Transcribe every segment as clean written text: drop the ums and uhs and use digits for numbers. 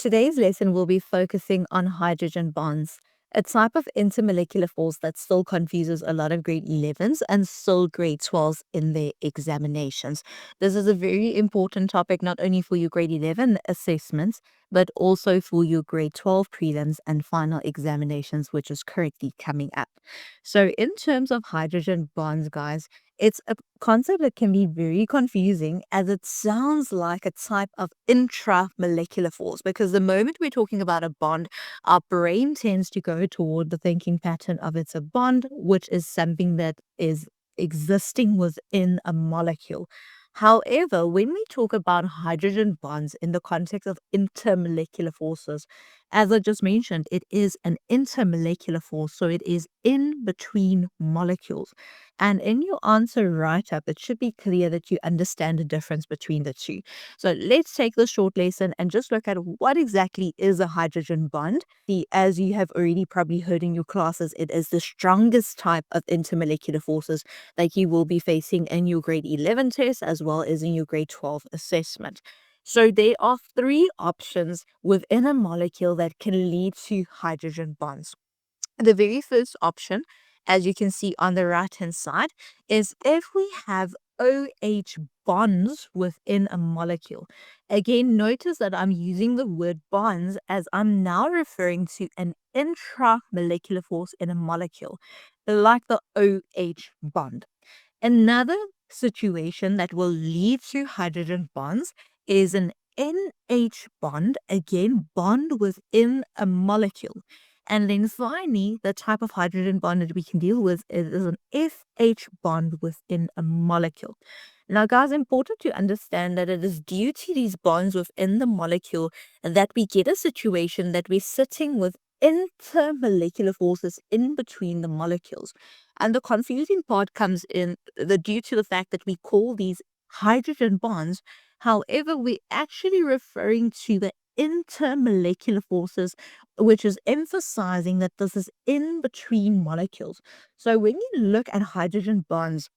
Today's lesson will be focusing on hydrogen bonds, a type of intermolecular force that still confuses a lot of grade 11s and still grade 12s in their examinations. This is a very important topic not only for your grade 11 assessments, but also for your grade 12 prelims and final examinations, which is currently coming up. So, in terms of hydrogen bonds, guys, it's a concept that can be very confusing as it sounds like a type of intramolecular force because the moment we're talking about a bond, our brain tends to go toward the thinking pattern of it's a bond, which is something that is existing within a molecule. However, when we talk about hydrogen bonds in the context of intermolecular forces, as I just mentioned, it is an intermolecular force, so it is in between molecules. And in your answer write up, it should be clear that you understand the difference between the two. So let's take this short lesson and just look at what exactly is a hydrogen bond. As you have already probably heard in your classes, it is the strongest type of intermolecular forces that you will be facing in your grade 11 test as well as in your grade 12 assessment. So there are three options within a molecule that can lead to hydrogen bonds. The very first option, as you can see on the right hand side, is if we have OH bonds within a molecule. Again, notice that I'm using the word bonds as I'm now referring to an intramolecular force in a molecule, like the OH bond. Another situation that will lead to hydrogen bonds is an NH bond, again, bond within a molecule. And then finally, the type of hydrogen bond that we can deal with is an FH bond within a molecule. Now, guys, important to understand that it is due to these bonds within the molecule that we get a situation that we're sitting with intermolecular forces in between the molecules. And the confusing part comes in due to the fact that we call these hydrogen bonds. However, we're actually referring to the intermolecular forces, which is emphasizing that this is in between molecules. So when you look at hydrogen bonds,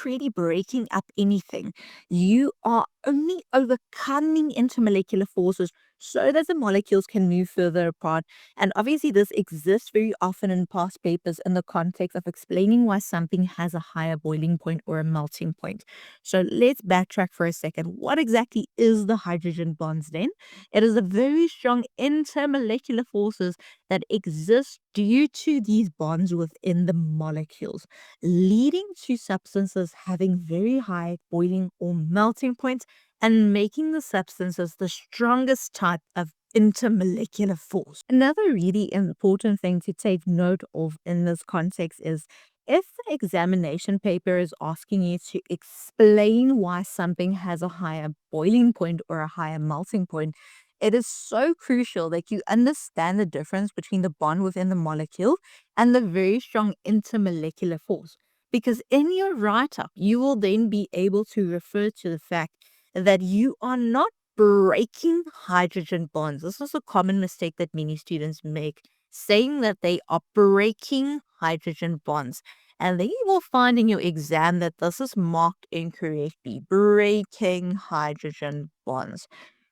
really breaking up anything, you are only overcoming intermolecular forces so that the molecules can move further apart. And obviously, this exists very often in past papers in the context of explaining why something has a higher boiling point or a melting point. So let's backtrack for a second. What exactly is the hydrogen bonds then? It is a very strong intermolecular forces that exist due to these bonds within the molecules, leading to substances having very high boiling or melting points and making the substances the strongest type of intermolecular force. Another really important thing to take note of in this context is if the examination paper is asking you to explain why something has a higher boiling point or a higher melting point, it is so crucial that you understand the difference between the bond within the molecule and the very strong intermolecular force. Because in your write up, you will then be able to refer to the fact that you are not breaking hydrogen bonds. This is a common mistake that many students make, saying that they are breaking hydrogen bonds. And then you will find in your exam that this is marked incorrectly, breaking hydrogen bonds.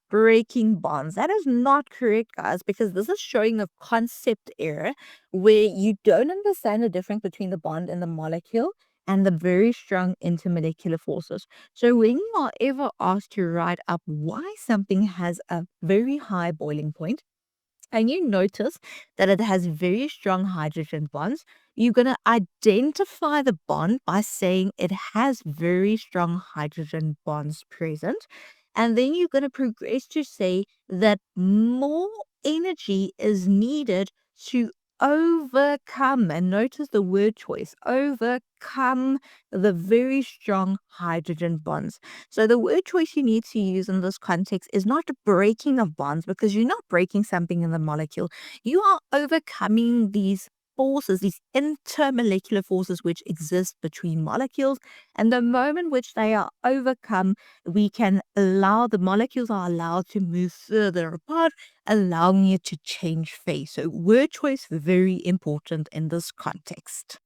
Breaking bonds. That is not correct, guys, because this is showing a concept error where you don't understand the difference between the bond and the molecule and the very strong intermolecular forces. So when you are ever asked to write up why something has a very high boiling point, and you notice that it has very strong hydrogen bonds, you're going to identify the bond by saying it has very strong hydrogen bonds present. And then you're going to progress to say that more energy is needed to overcome, and notice the word choice, overcome the very strong hydrogen bonds. So the word choice you need to use in this context is not breaking of bonds because you're not breaking something in the molecule. You are overcoming these forces, these intermolecular forces which exist between molecules. And the moment which they are overcome, we can allow the molecules are allowed to move further apart, allowing it to change phase. So word choice very important in this context.